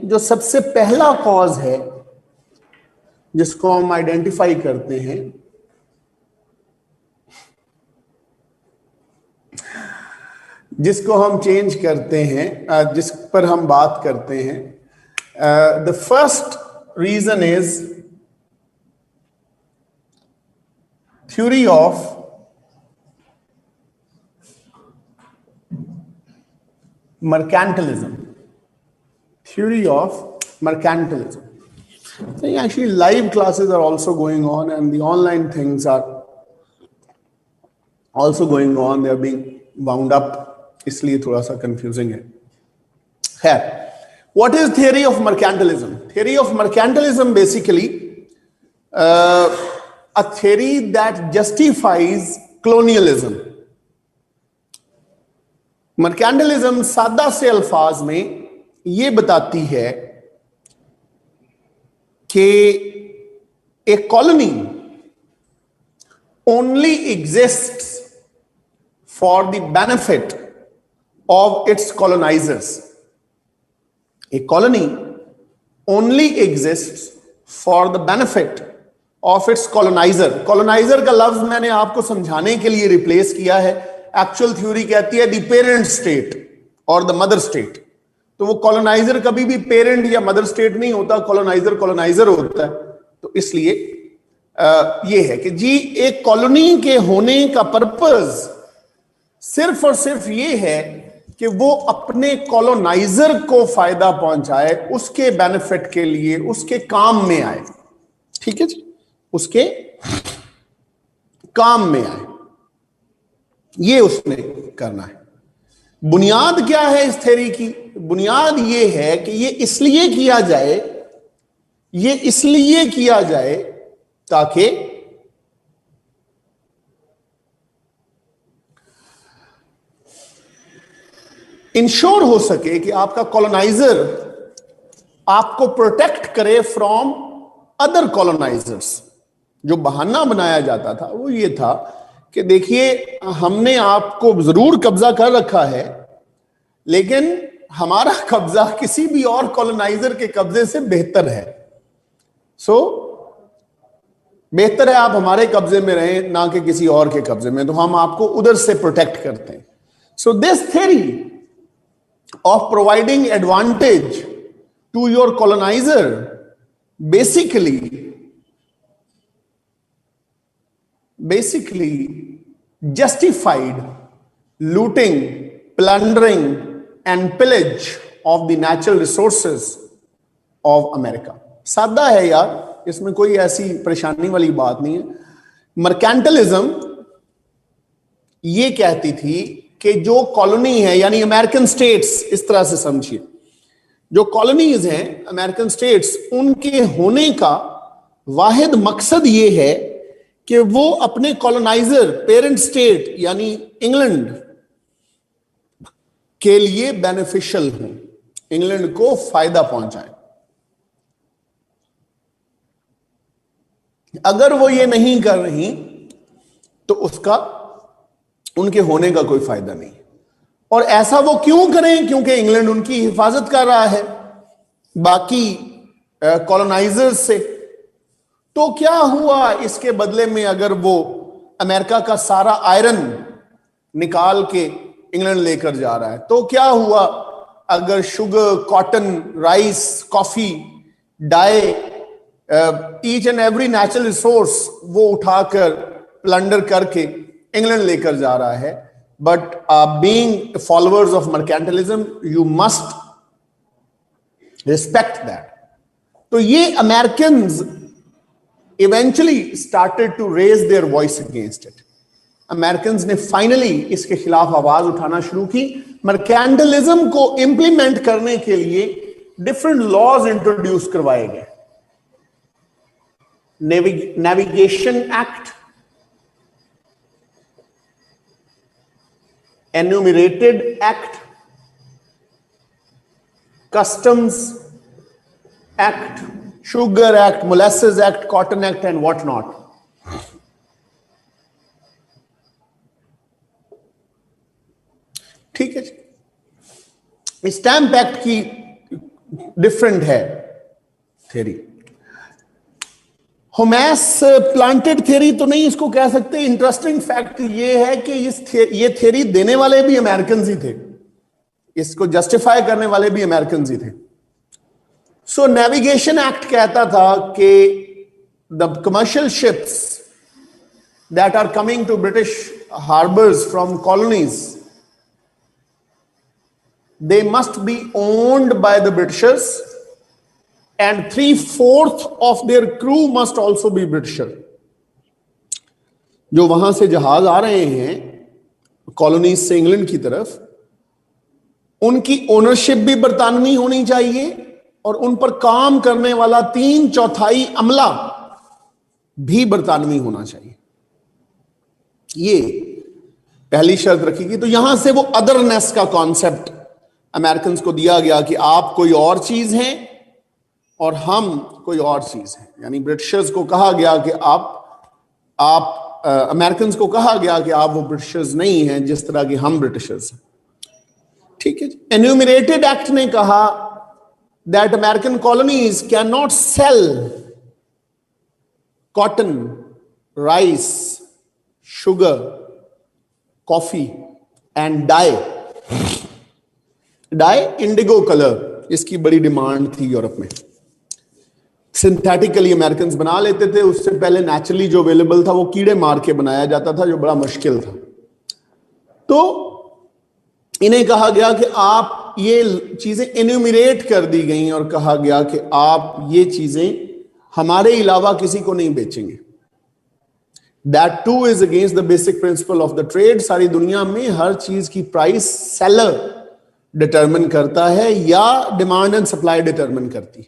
जो सबसे पहला कॉज है जिसको हम आइडेंटिफाई करते हैं, जिसको हम चेंज करते हैं, जिस पर हम बात करते हैं, the first reason is theory of mercantilism. Theory of mercantilism. I think actually live classes are also going on and the online things are also going on. They are being wound up. इसलिए थोड़ा सा confusing है. खैर, what is theory of mercantilism? Theory of mercantilism basically a theory that justifies colonialism. Mercantilism सादा से अल्फाज में यह बताती है कि एक colony only exists for the benefit of its colonizers. एक colony only exists for the benefit of its colonizer. Colonizer का लफ्ज मैंने आपको समझाने के लिए रिप्लेस किया है. एक्चुअल थ्योरी कहती है द पेरेंट स्टेट और द मदर स्टेट. तो वो कॉलोनाइजर कभी भी पेरेंट या मदर स्टेट नहीं होता, कॉलोनाइजर कॉलोनाइजर होता है. तो इसलिए ये है कि जी एक कॉलोनी के होने का पर्पस सिर्फ और सिर्फ ये है कि वो अपने कॉलोनाइजर को फायदा पहुंचाए, उसके बेनिफिट के लिए, उसके काम में आए. ठीक है जी, उसके काम में आए, ये उसने करना है. बुनियाद क्या है इस थ्योरी की? बुनियाद ये है कि ये इसलिए किया जाए ताकि इंश्योर हो सके कि आपका कॉलोनाइजर आपको प्रोटेक्ट करे फ्रॉम अदर कॉलोनाइजर्स. जो बहाना बनाया जाता था वो ये था कि देखिए हमने आपको जरूर कब्जा कर रखा है, लेकिन हमारा कब्जा किसी भी और कॉलोनाइजर के कब्जे से बेहतर है. सो बेहतर है आप हमारे कब्जे में रहें ना कि किसी और के कब्जे में, तो हम आपको उधर से प्रोटेक्ट करते हैं. So this theory of providing advantage to your coloniser basically justified looting, plundering and pillage of the natural resources of America. सादा है यार, इसमें कोई ऐसी परेशानी वाली बात नहीं है. मर्केंटलिज्म ये कहती थी कि जो कॉलोनी है यानी अमेरिकन स्टेट्स, इस तरह से समझिए, जो कॉलोनीज हैं अमेरिकन स्टेट्स, उनके होने का वाहिद मकसद ये है कि वो अपने कॉलोनाइजर पेरेंट स्टेट यानी इंग्लैंड के लिए बेनिफिशियल हों, इंग्लैंड को फायदा पहुंचाएं. अगर वो ये नहीं कर रही तो उसका उनके होने का कोई फायदा नहीं. और ऐसा वो क्यों करें? क्योंकि इंग्लैंड उनकी हिफाजत कर रहा है बाकी कॉलोनाइजर्स से. तो क्या हुआ इसके बदले में? अगर वो अमेरिका का सारा आयरन निकाल के इंग्लैंड लेकर जा रहा है, तो क्या हुआ अगर sugar, cotton, rice, coffee, dye, each and every natural resource वो उठाकर प्लंडर करके इंग्लैंड लेकर जा रहा है? But being followers of mercantilism you must respect that. तो ये Americans eventually started to raise their voice against it. Americans ने फाइनली इसके खिलाफ आवाज उठाना शुरू की. मर्केंटलिज्म को इंप्लीमेंट करने के लिए डिफरेंट लॉज इंट्रोड्यूस करवाए गए. Navigation act, enumerated act, customs act, Sugar Act, Molasses Act, Cotton Act and what not. ठीक है जी. स्टैम्प एक्ट की डिफरेंट है थ्योरी। होमेस प्लांटेड थ्योरी तो नहीं इसको कह सकते। इंटरेस्टिंग फैक्ट ये है कि ये थ्योरी देने वाले भी अमेरिकन ही थे, इसको जस्टिफाई करने वाले भी अमेरिकन ही थे। सो नेविगेशन एक्ट कहता था कि the commercial ships that are coming to British harbours from colonies, they must be owned by the Britishers and 3/4 of their crew must also be Britisher। जो वहां से जहाज आ रहे हैं कॉलोनीज से इंग्लैंड की तरफ, उनकी ओनरशिप भी बरतानवी होनी चाहिए और उन पर काम करने वाला 3/4 अमला भी बरतानवी होना चाहिए। ये पहली शर्त रखी गई। तो यहां से वो अदरनेस का कॉन्सेप्ट अमेरिकन को दिया गया कि आप कोई और चीज हैं और हम कोई और चीज हैं। यानी ब्रिटिशर्स को कहा गया कि आप अमेरिकन को कहा गया कि आप वो ब्रिटिशर्स नहीं हैं जिस तरह के हम ब्रिटिशर्स हैं। ठीक है जी। एन्यूमरेटेड एक्ट ने कहा that American colonies can not sell cotton, rice, sugar, coffee and dye. Dye indigo colour, इसकी बड़ी डिमांड थी यूरोप में। सिंथेटिकली अमेरिकन बना लेते थे, उससे पहले नेचुरली जो अवेलेबल था वो कीड़े मार के बनाया जाता था, जो बड़ा मुश्किल था। तो इन्हें कहा गया कि आप ये चीजें एन्यूमरेट कर दी गई और कहा गया कि आप ये चीजें हमारे अलावा किसी को नहीं बेचेंगे। That two is against the basic principle of the trade. सारी दुनिया में हर चीज की प्राइस सेलर डिटरमिन करता है या डिमांड एंड सप्लाई डिटरमिन करती है।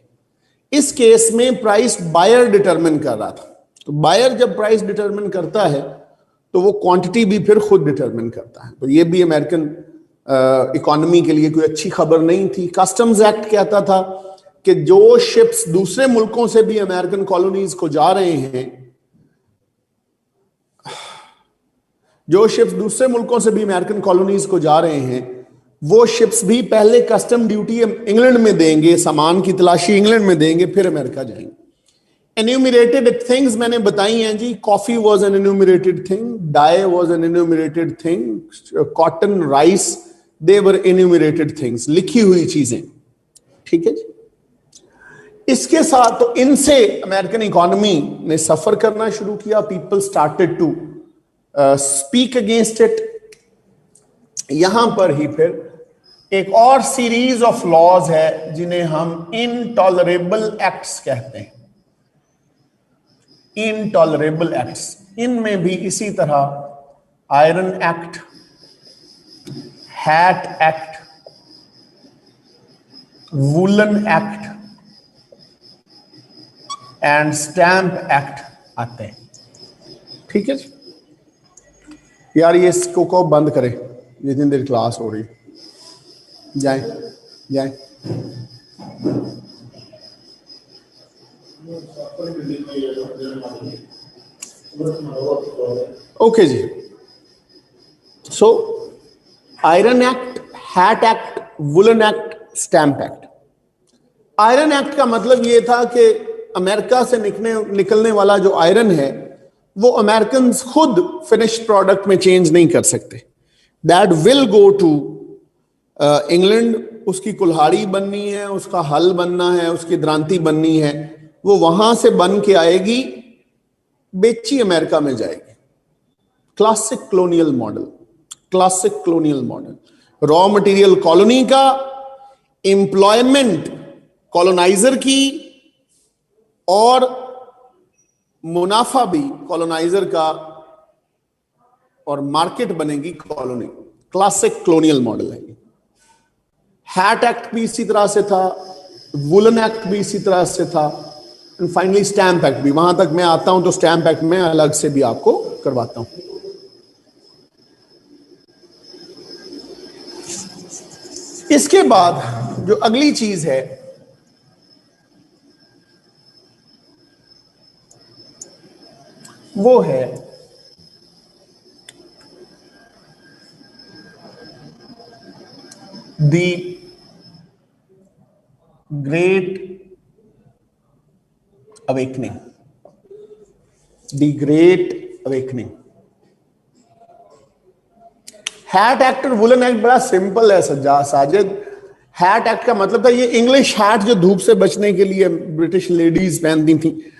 इस केस में प्राइस बायर डिटरमिन कर रहा था। तो बायर जब प्राइस डिटरमिन करता है तो वो क्वांटिटी भी फिर खुद डिटरमिन करता है। तो ये भी अमेरिकन इकोनॉमी के लिए कोई अच्छी खबर नहीं थी। कस्टम्स एक्ट कहता था कि जो शिप्स दूसरे मुल्कों से भी अमेरिकन कॉलोनीज को जा रहे हैं, जो शिप्स दूसरे मुल्कों से भी अमेरिकन कॉलोनीज को जा रहे हैं, वो शिप्स भी पहले कस्टम ड्यूटी इंग्लैंड में देंगे, सामान की तलाशी इंग्लैंड में देंगे, फिर अमेरिका जाएंगे। एन्यूमरेटेड थिंग्स मैंने बताई हैं जी। Coffee was an enumerated thing, dye was an enumerated thing, cotton, rice, they were enumerated things, लिखी हुई चीजें। ठीक है जी। इसके साथ तो इनसे अमेरिकन इकोनॉमी ने सफर करना शुरू किया। People started to speak against it. यहां पर ही फिर एक और सीरीज ऑफ लॉज है जिन्हें हम इनटॉलरेबल एक्ट्स कहते हैं। इनटॉलरेबल एक्ट्स, इनमें भी इसी तरह iron act, hat act, woollen act and stamp act आते हैं। ठीक है जी। यार ये इसको को बंद करें, जितनी देर क्लास हो रही। जाए जाए। ओके जी। So iron act, hat act, woollen act, stamp act. Iron act का मतलब यह था कि अमेरिका से निकलने वाला जो आयरन है वो अमेरिकन खुद फिनिश प्रोडक्ट में चेंज नहीं कर सकते। That will go to England. उसकी कुल्हाड़ी बननी है, उसका हल बनना है, उसकी द्रांति बननी है, वो वहां से बन के आएगी, बेची अमेरिका में जाएगी। Classic colonial model, classic colonial model. Raw material colony का, एम्प्लॉयमेंट कॉलोनाइजर की, और मुनाफा भी कॉलोनाइजर का, और मार्केट बनेगी कॉलोनी। क्लासिक कॉलोनियल मॉडल है। हैट एक्ट भी इसी तरह से था, वुलन एक्ट भी इसी तरह से था, एंड फाइनली स्टैंप एक्ट भी। वहां तक मैं आता हूं तो स्टैंप एक्ट में अलग से भी आपको करवाता हूं। इसके बाद जो अगली चीज है वो है the great awakening, the great awakening. Hat act और वुलन एक्ट बड़ा सिंपल है साजिद। हैट एक्ट का मतलब था ये इंग्लिश हैट जो धूप से बचने के लिए ब्रिटिश लेडीज पहनती थी,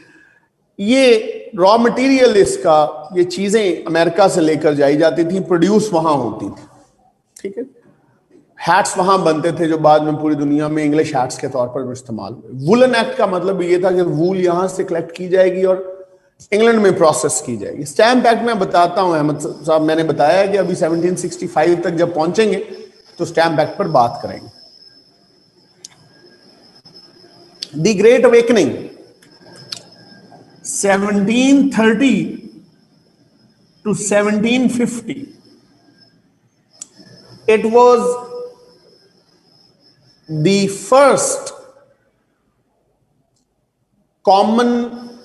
ये रॉ मटेरियल इसका, ये चीजें अमेरिका से लेकर जाई जाती थी, प्रोड्यूस वहां होती थी, ठीक है। हैट्स वहां बनते थे जो बाद में पूरी दुनिया में इंग्लिश हैट्स के तौर पर इस्तेमाल हुए। वुलन एक्ट का मतलब ये था कि वूल यहां से कलेक्ट की जाएगी और इंग्लैंड में प्रोसेस की जाएगी। स्टैम्प एक्ट में बताता हूं अहमद साहब, मैंने बताया कि अभी 1765 तक जब पहुंचेंगे तो स्टैम्प एक्ट पर बात करेंगे। The great awakening 1730 to 1750, it was the first common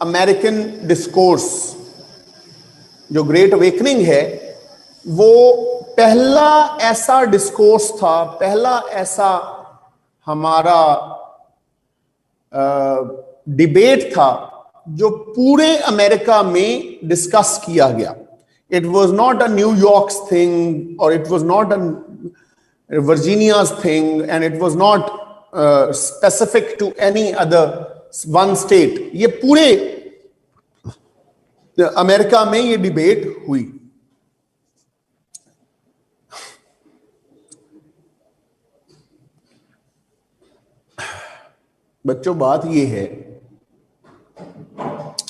American discourse. जो ग्रेट अवेकनिंग है वो पहला ऐसा डिस्कोर्स था, पहला ऐसा हमारा डिबेट था जो पूरे अमेरिका में डिस्कस किया गया। It was not a New York thing और it was not a Virginia's thing and it was not specific to any other one state. ये पूरे अमेरिका में ये डिबेट हुई। बच्चों बात ये है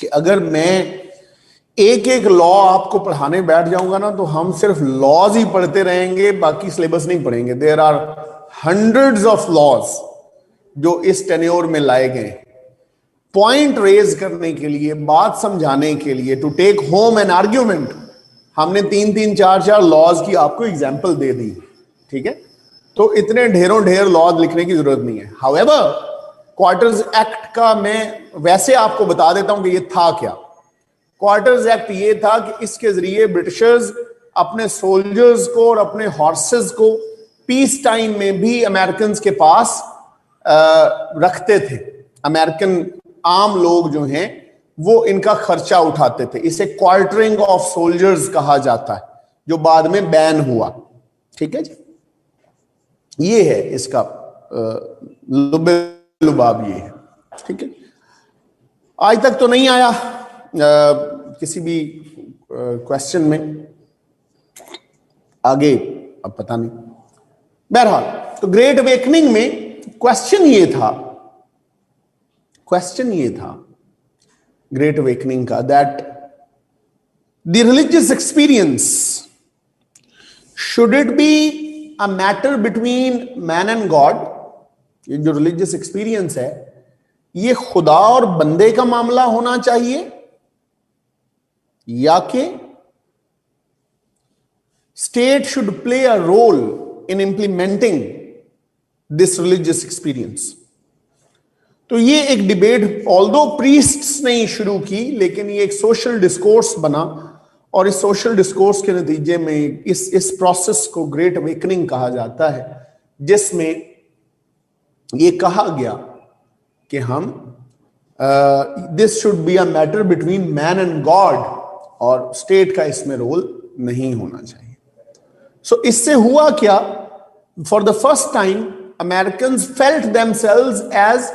कि अगर मैं एक एक लॉ आपको पढ़ाने बैठ जाऊंगा ना तो हम सिर्फ लॉज ही पढ़ते रहेंगे, बाकी सिलेबस नहीं पढ़ेंगे। There are hundreds of laws जो इस टेन्योर में लाए गए पॉइंट रेज करने के लिए, बात समझाने के लिए, to take home an argument. हमने 3-3, 4-4 लॉज की आपको एग्जाम्पल दे दी, ठीक है। तो इतने ढेरों ढेर लॉज लिखने की जरूरत नहीं है। हाउएवर क्वार्टर्स एक्ट का मैं वैसे आपको बता देता हूं कि ये था क्या। क्वार्टर्स एक्ट ये था कि इसके जरिए ब्रिटिशर्स अपने सोल्जर्स को और अपने हॉर्सेस को पीस टाइम में भी अमेरिकन के पास रखते थे। अमेरिकन आम लोग जो हैं वो इनका खर्चा उठाते थे। इसे क्वार्टरिंग ऑफ सोल्जर्स कहा जाता है, जो बाद में बैन हुआ, ठीक है जी। ये है इसका लुबाब, ये है, ठीक है। आज तक तो नहीं आया किसी भी क्वेश्चन में, आगे अब पता नहीं। बहरहाल तो ग्रेट अवेकनिंग में क्वेश्चन ये था ग्रेट अवेकनिंग का, that the religious experience should it be a matter between man and God. ये जो रिलीजियस एक्सपीरियंस है ये खुदा और बंदे का मामला होना चाहिए, या कि state should play a role in implementing this religious experience. तो ये एक डिबेट ऑल्दो प्रीस्ट्स ने शुरू की, लेकिन ये एक सोशल डिस्कोर्स बना और इस सोशल डिस्कोर्स के नतीजे में इस प्रोसेस को ग्रेट अवेकनिंग कहा जाता है, जिसमें ये कहा गया कि हम this should be a matter between man and God और स्टेट का इसमें रोल नहीं होना चाहिए। सो इससे हुआ क्या, for the first time Americans felt themselves as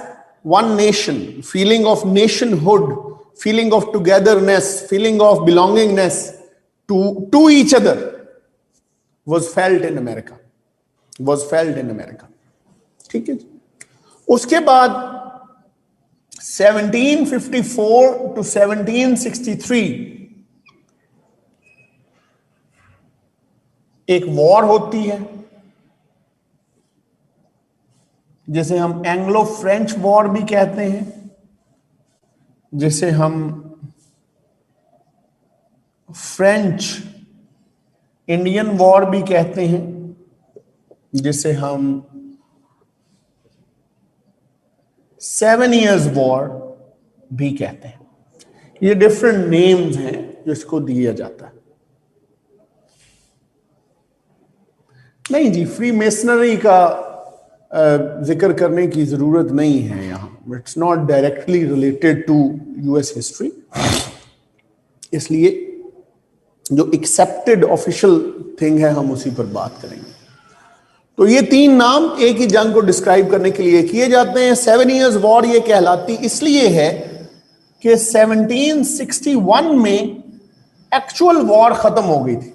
one nation, feeling of nationhood, feeling of togetherness, feeling of belongingness to each other was felt in America, ठीक है। उसके बाद 1754 to 1763 एक वॉर होती है जिसे हम एंग्लो फ्रेंच वॉर भी कहते हैं, जिसे हम फ्रेंच इंडियन वॉर भी कहते हैं, जिसे हम 7 Years वॉर भी कहते हैं। ये डिफरेंट नेम्स हैं जो इसको दिया जाता है। नहीं जी, फ्री मेसनरी का जिक्र करने की जरूरत नहीं है यहाँ, it's not directly related to US history, इसलिए जो एक्सेप्टेड ऑफिशियल थिंग है हम उसी पर बात करेंगे। तो ये तीन नाम एक ही जंग को डिस्क्राइब करने के लिए किए जाते हैं। 7 इयर्स वॉर ये कहलाती इसलिए है कि 1761 में एक्चुअल वॉर खत्म हो गई थी।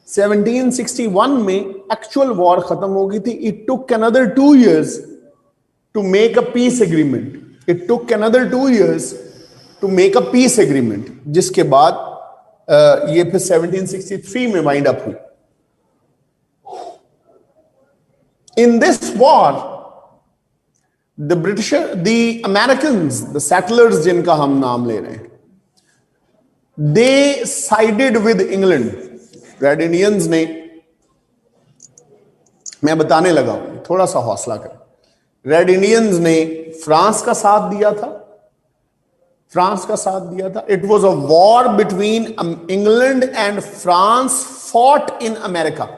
1761 में एक्चुअल वॉर खत्म हो गई थी। It took another 2 years to make a peace agreement. It took another 2 years to make a peace agreement, जिसके बाद ये फिर 1763 में वाइंड अप हुई। In this war the British, the Americans, the settlers जिनका हम नाम ले रहे हैं, they sided with England. Red Indians ने, मैं बताने लगा हूं, थोड़ा सा हौसला करें। रेड इंडियंस ने फ्रांस का साथ दिया था, फ्रांस का साथ दिया था। It was a war between England and France fought in America.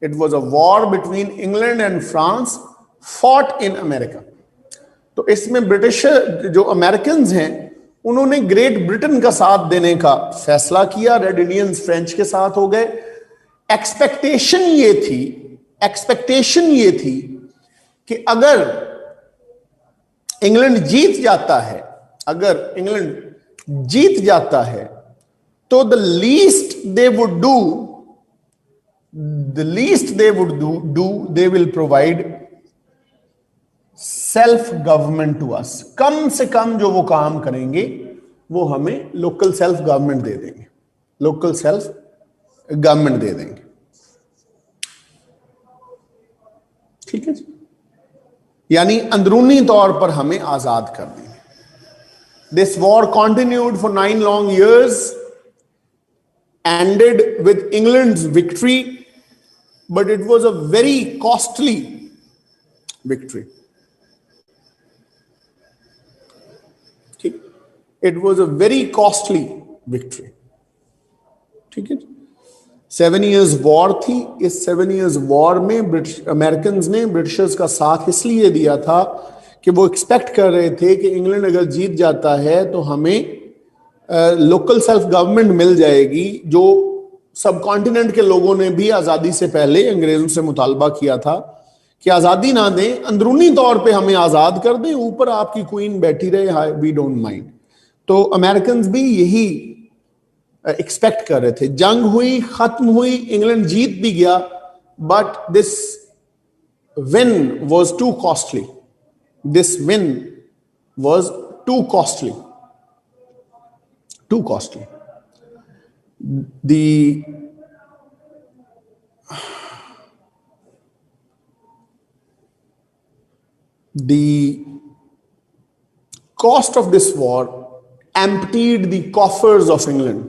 It was a war between England and France fought in America. तो इसमें ब्रिटिश जो अमेरिकन्स हैं उन्होंने ग्रेट ब्रिटेन का साथ देने का फैसला किया, रेड इंडियंस फ्रेंच के साथ हो गए। एक्सपेक्टेशन ये थी कि अगर इंग्लैंड जीत जाता है, अगर इंग्लैंड जीत जाता है तो the least they would do, they will provide self government to us. कम से कम जो वो काम करेंगे वो हमें लोकल सेल्फ गवर्नमेंट दे देंगे, लोकल सेल्फ गवर्नमेंट दे देंगे। ठीक है जी, यानी अंदरूनी तौर पर हमें आजाद कर देंगे। This war continued for 9 long years, ended with England's victory, but it was a very costly victory. ठीक, it was a very costly victory. ठीक है, 7 years वॉर थी। इस 7 years वॉर में ब्रिटिश अमेरिकन ने ब्रिटिशर्स का साथ इसलिए दिया था कि वो एक्सपेक्ट कर रहे थे कि इंग्लैंड अगर जीत जाता है तो हमें लोकल सेल्फ गवर्नमेंट मिल जाएगी, जो सब कॉन्टिनेंट के लोगों ने भी आज़ादी से पहले अंग्रेजों से मुतालबा किया था कि आज़ादी ना दें, अंदरूनी तौर पे हमें आज़ाद कर दें, ऊपर आपकी क्वीन बैठी रहे, वी डोंट माइंड। तो अमेरिकन भी यही एक्सपेक्ट कर रहे थे। जंग हुई, खत्म हुई, इंग्लैंड जीत भी गया, but this win was to costly. This win was to costly, too costly. The cost of this war emptied the coffers of England.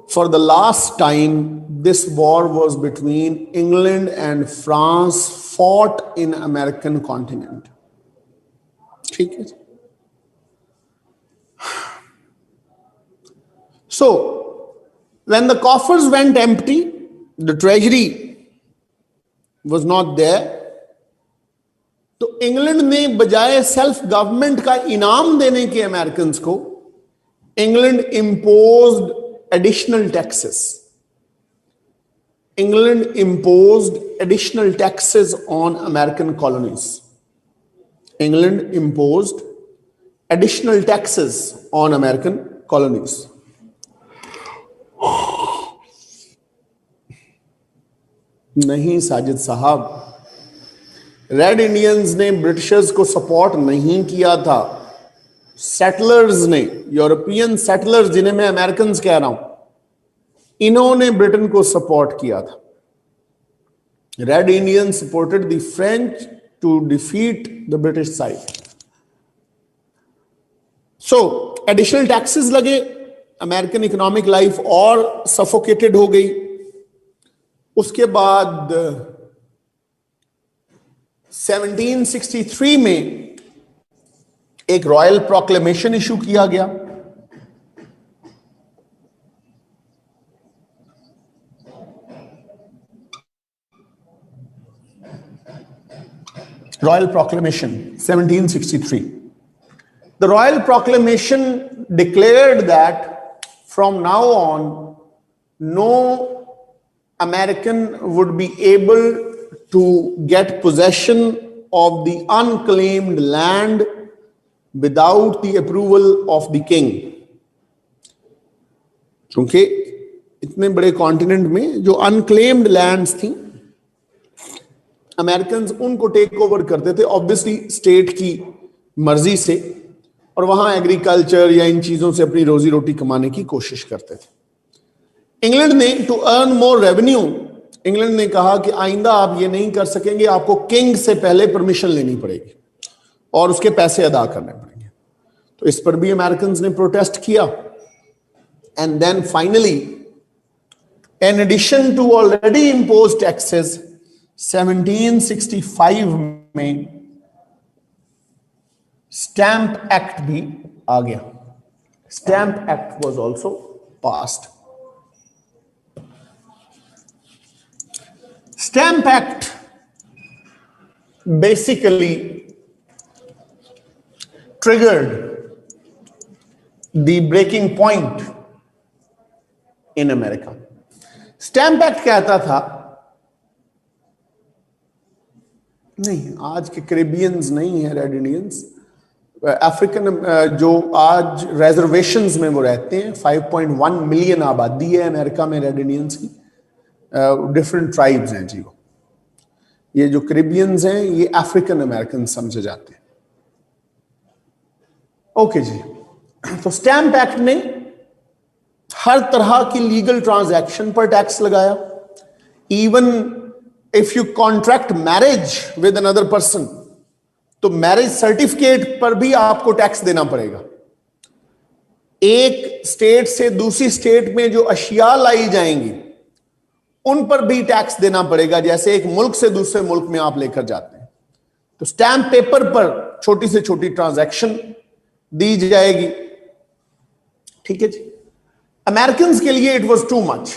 For the last time, this war was between England and France, fought in American continent. ठीक है। So, when the coffers went empty, the treasury was not there, तो England ने बजाय self government का इनाम देने के American को, England imposed additional taxes. England imposed additional taxes on American colonies. England imposed additional taxes on American colonies. नहीं साजिद साहब, रेड इंडियंस ने ब्रिटिशर्स को सपोर्ट नहीं किया था, सेटलर्स ने, यूरोपियन सेटलर्स जिन्हें मैं अमेरिकन कह रहा हूं, इन्होंने ब्रिटेन को सपोर्ट किया था। Red Indians supported the French to defeat the British side. So additional taxes लगे, अमेरिकन इकोनॉमिक लाइफ और सफोकेटेड हो गई। उसके बाद 1763 में एक रॉयल प्रोक्लेमेशन इशू किया गया। Royal Proclamation 1763. The Royal Proclamation declared that from now on no American would be able to get possession of the unclaimed land without the approval of the king. क्योंकि इतने बड़े continent में जो unclaimed lands थी, American उनको take over करते थे obviously state की मर्जी से, और वहां एग्रीकल्चर या इन चीजों से अपनी रोजी रोटी कमाने की कोशिश करते थे। इंग्लैंड ने to earn more revenue, England ने कहा कि आइंदा आप ये नहीं कर सकेंगे, आपको किंग से पहले परमिशन लेनी पड़ेगी और उसके पैसे अदा करने पड़ेंगे। तो इस पर भी अमेरिकन ने प्रोटेस्ट किया। And then finally in addition to already imposed taxes, 1765 में स्टैंप एक्ट भी आ गया। Stamp act was also passed. Stamp Act basically triggered the breaking point in America. Stamp act कहता था, नहीं आज के कैरिबियंस नहीं है रेड इंडियंस, अफ्रीकन जो आज रिजर्वेशंस में वो रहते हैं, 5.1 मिलियन आबादी है अमेरिका में रेड इंडियंस की, डिफरेंट ट्राइब्स हैं जी। वो ये जो कैरिबियंस हैं ये अफ्रीकन अमेरिकन समझे जाते हैं। ओके जी, तो स्टैंप एक्ट ने हर तरह की लीगल ट्रांजैक्शन पर टैक्स लगाया। Even if you contract marriage with another person, तो मैरिज सर्टिफिकेट पर भी आपको टैक्स देना पड़ेगा। एक स्टेट से दूसरी स्टेट में जो अशिया लाई जाएंगी उन पर भी टैक्स देना पड़ेगा, जैसे एक मुल्क से दूसरे मुल्क में आप लेकर जाते हैं। तो स्टैंप पेपर पर छोटी से छोटी ट्रांजैक्शन दी जाएगी। ठीक है जी। अमेरिकन के लिए it was too much.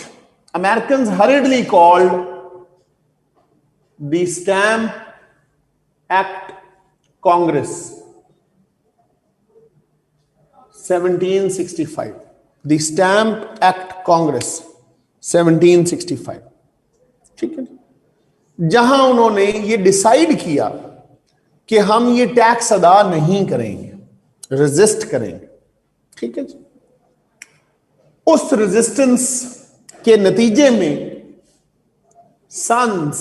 American हरिडली called the stamp act Congress 1765, the stamp act Congress 1765। ठीक है, जहां उन्होंने ये डिसाइड किया कि हम ये टैक्स अदा नहीं करेंगे, रेजिस्ट करेंगे। ठीक है जी। उस रेजिस्टेंस के नतीजे में Sons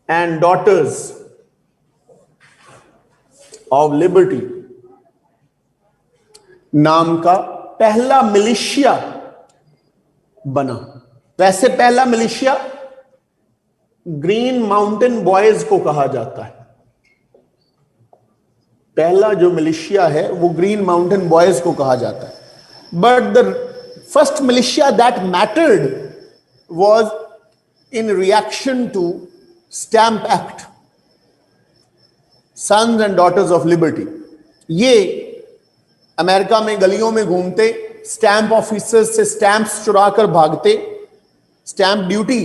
and Daughters of Liberty नाम का पहला मिलिशिया बना। वैसे पहला मिलिशिया ग्रीन माउंटेन बॉयज को कहा जाता है। पहला जो मिलिशिया है वो ग्रीन माउंटेन बॉयज को कहा जाता है। But the first militia that mattered was in reaction to Stamp Act, Sons and Daughters of Liberty। ये अमेरिका में गलियों में घूमते, स्टैंप ऑफिसर्स से स्टैंप्स चुरा कर भागते, स्टैंप ड्यूटी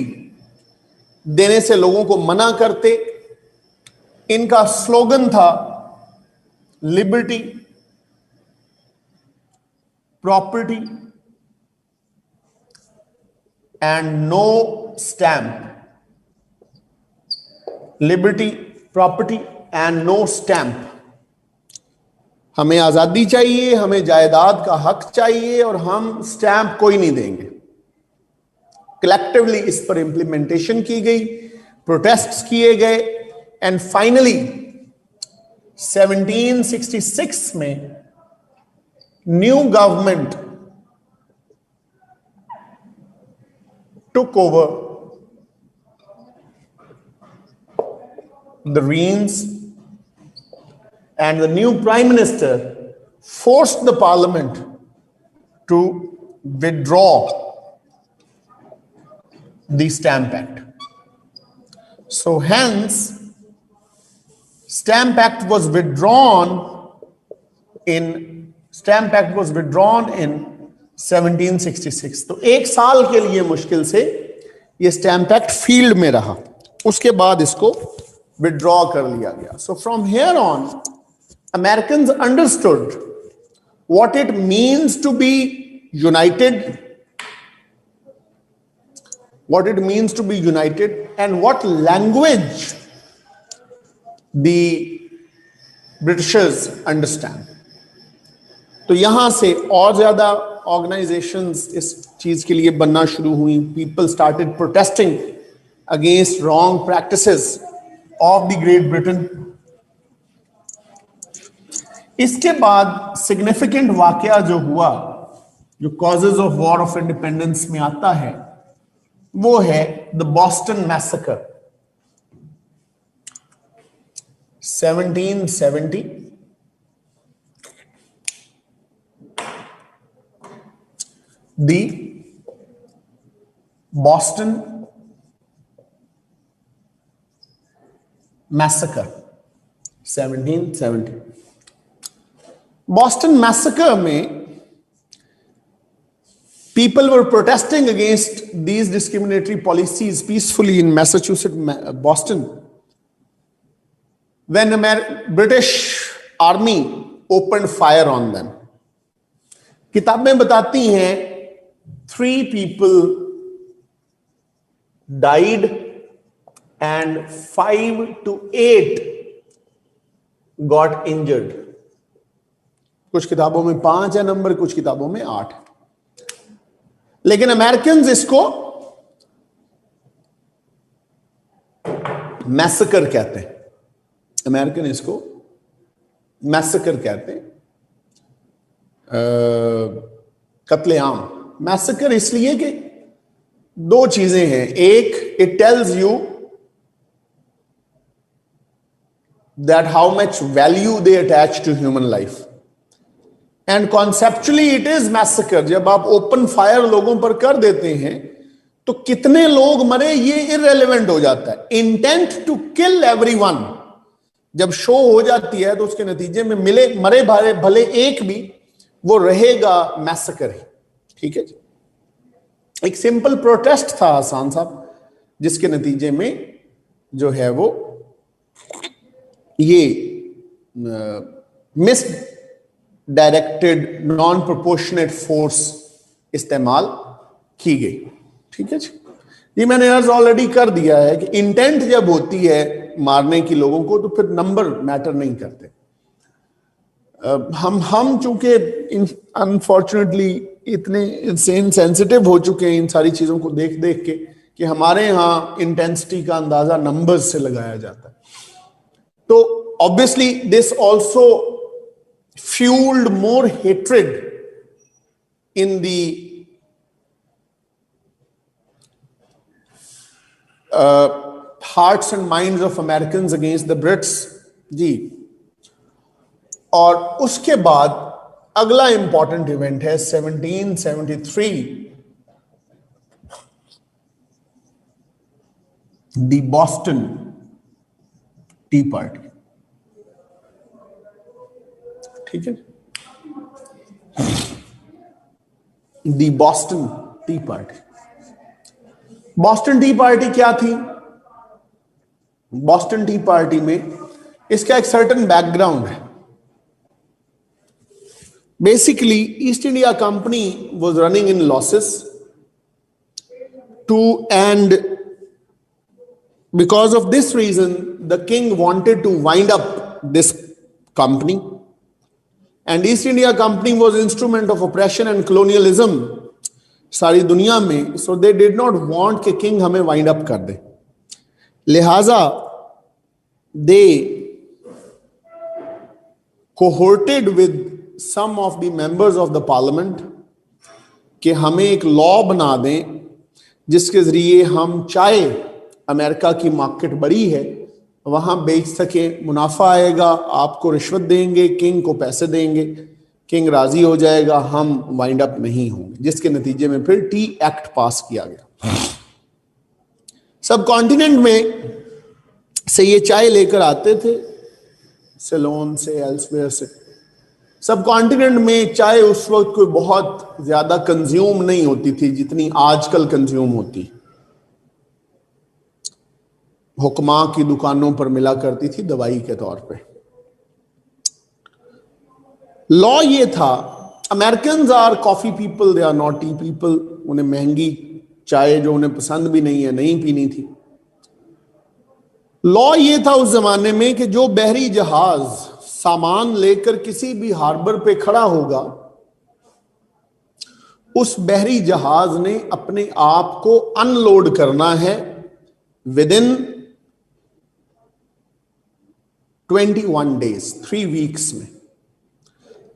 देने से लोगों को मना करते। इनका स्लोगन था liberty, property and no stamp। liberty, property and no stamp। हमें आजादी चाहिए, हमें जायदाद का हक चाहिए और हम स्टैंप कोई नहीं देंगे। कलेक्टिवली इस पर इंप्लीमेंटेशन की गई, प्रोटेस्ट्स किए गए एंड फाइनली 1766 में new government took over the reins and the new prime minister forced the parliament to withdraw the Stamp Act. So hence Stamp Act was withdrawn in 1766। तो एक साल के लिए मुश्किल से ये स्टैंप एक्ट फील्ड में रहा, उसके बाद इसको विड्रॉ कर लिया गया। So from here on Americans understood what it means to be united, what it means to be united, and what language the Britishers understand. तो यहां से और ज्यादा ऑर्गेनाइजेशंस इस चीज के लिए बनना शुरू हुई। People started protesting against wrong practices of the great Britain. इसके बाद सिग्निफिकेंट वाकया जो हुआ, जो causes of war of independence में आता है, वो है the Boston massacre 1770। The Boston massacre 1770। Boston massacre में people were protesting against these discriminatory policies peacefully in Massachusetts, Boston, when British Army opened fire on them. किताबें बताती हैं 3 people died and 5 to 8 got injured. कुछ किताबों में 5 है number, कुछ किताबों में 8 है। लेकिन अमेरिकन इसको मैसेकर कहते हैं। अमेरिकन इसको मैसेकर कहते हैं, कत्लेआम। मैसेकर इसलिए कि 2 चीजें हैं। एक, it tells you that how much value they attach to human life, and conceptually it is massacre. जब आप ओपन फायर लोगों पर कर देते हैं तो कितने लोग मरे ये इररेलेवेंट हो जाता है। इंटेंट टू किल एवरीवन जब शो हो जाती है तो उसके नतीजे में मरे भले एक भी, वो रहेगा मैसेकर ही। ठीक है जी। एक सिंपल प्रोटेस्ट था आसान साहब, जिसके नतीजे में जो है वो ये miss directed non proportionate force इस्तेमाल की गई। ठीक है जी। ये मैंने अर्ज ऑलरेडी कर दिया है कि इंटेंट जब होती है मारने की लोगों को तो फिर नंबर मैटर नहीं करते। हम चूंकि अनफॉर्चुनेटली इतने इनसेंसिटिव हो चुके हैं इन सारी चीजों को देख देख के कि हमारे यहां इंटेंसिटी का अंदाजा नंबर्स से लगाया जाता है। तो obviously this also fueled more hatred in the hearts and minds of Americans against the Brits जी। और उसके बाद अगला इंपॉर्टेंट इवेंट है 1773, द बॉस्टन टी पार्टी। ठीक है। The Boston Tea Party. Boston Tea Party क्या थी? बॉस्टन टी पार्टी में इसका एक सर्टेन बैकग्राउंड है। Basically East India Company was running in losses too, and because of this reason the king wanted to wind up this company, and East India Company was instrument of operation and colonialism सारी दुनिया में। So they did not want कि king हमें wind up कर दे, लिहाजा दे cohorted with some of the members of the parliament कि हमें एक लॉ बना दें जिसके जरिए हम, चाहे अमेरिका की मार्केट बड़ी है, वहां बेच सके, मुनाफा आएगा, आपको रिश्वत देंगे, किंग को पैसे देंगे, किंग राजी हो जाएगा, हम वाइंड अप नहीं होंगे। जिसके नतीजे में फिर टी एक्ट पास किया गया। सब कॉन्टिनेंट में से ये चाय लेकर आते थे, सेलोन से, एल्सवेयर से। सब कॉन्टिनेंट में चाय उस वक्त कोई बहुत ज्यादा कंज्यूम नहीं होती थी जितनी आजकल कंज्यूम होती। हुक्मा की दुकानों पर मिला करती थी दवाई के तौर पे। लॉ ये था, American are coffee people, they are not tea people. उन्हें महंगी चाय जो उन्हें पसंद भी नहीं है नहीं पीनी थी। लॉ ये था उस जमाने में कि जो बहरी जहाज सामान लेकर किसी भी हार्बर पे खड़ा होगा, उस बहरी जहाज ने अपने आप को अनलोड करना है विद इन 21 डेज, 3 वीक्स में।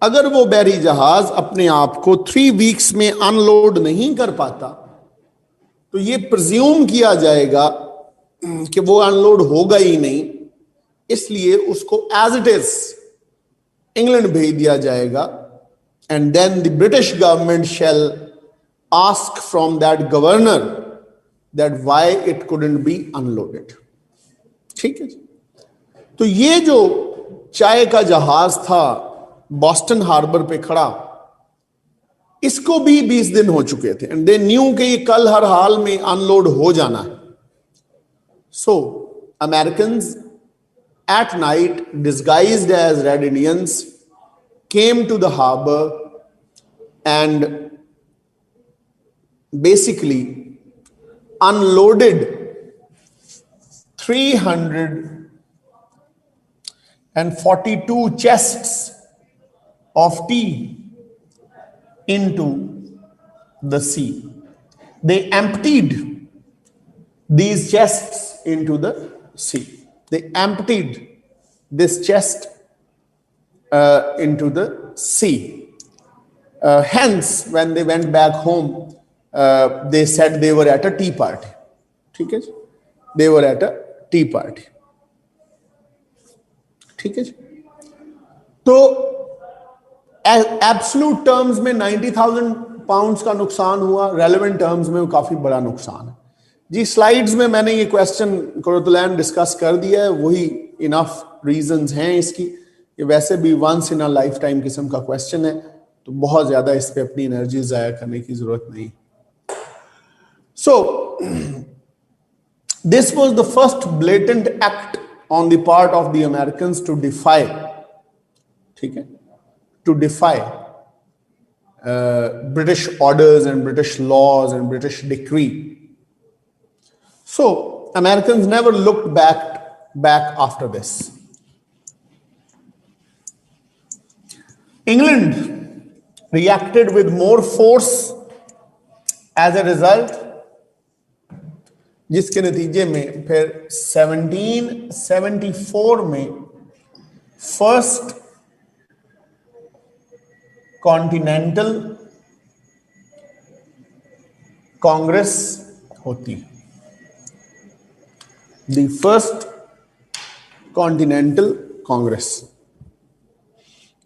अगर वो बहरी जहाज अपने आप को 3 वीक्स में अनलोड नहीं कर पाता तो ये प्रिज्यूम किया जाएगा कि वो अनलोड होगा ही नहीं, इसलिए उसको एज इट इज इंग्लैंड भेज दिया जाएगा। And then the British government shall ask from that governor that why it couldn't be unloaded. ठीक है। तो ये जो चाय का जहाज था बॉस्टन हार्बर पे खड़ा, इसको भी 20 दिन हो चुके थे एंड दे न्यू कि ये कल हर हाल में अनलोड हो जाना है। सो Americans at night, disguised as Red Indians, came to the harbor and basically unloaded 342 chests of tea into the sea. They emptied these chests into the sea. They emptied this chest into the sea. Hence, when they went back home, they said they were at a tea party. ठीक है जी? They were at a tea party. ठीक है जी? तो absolute terms में 90,000 pounds का नुकसान हुआ, relevant terms में काफी बड़ा नुकसान है जी। स्लाइड्स में मैंने ये क्वेश्चन कुरतुलैन डिस्कस कर दिया है, वही इनफ रीजंस हैं इसकी। ये वैसे भी once in a lifetime किस्म का क्वेश्चन है, तो बहुत ज्यादा इस पे अपनी एनर्जी जाया करने की जरूरत नहीं। So this was the first blatant act on the part of the Americans to defy, ठीक है, to defy British orders and British laws and British decree. So Americans never looked back after this. England reacted with more force as a result, जिसके नतीजे में फिर 1774 में first continental Congress होती है। The first Continental Congress.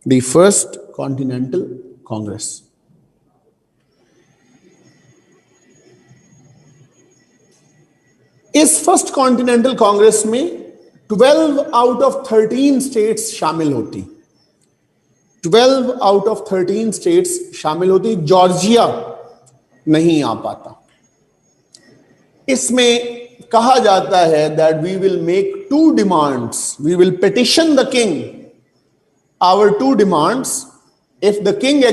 The first Continental Congress. इस first continental Congress में 12 out of 13 states शामिल होती। 12 आउट ऑफ 13 स्टेट्स शामिल होती। जॉर्जिया नहीं आ पाता। इसमें कहा जाता है that we will make 2 demands, we will petition the king our 2 demands, if the king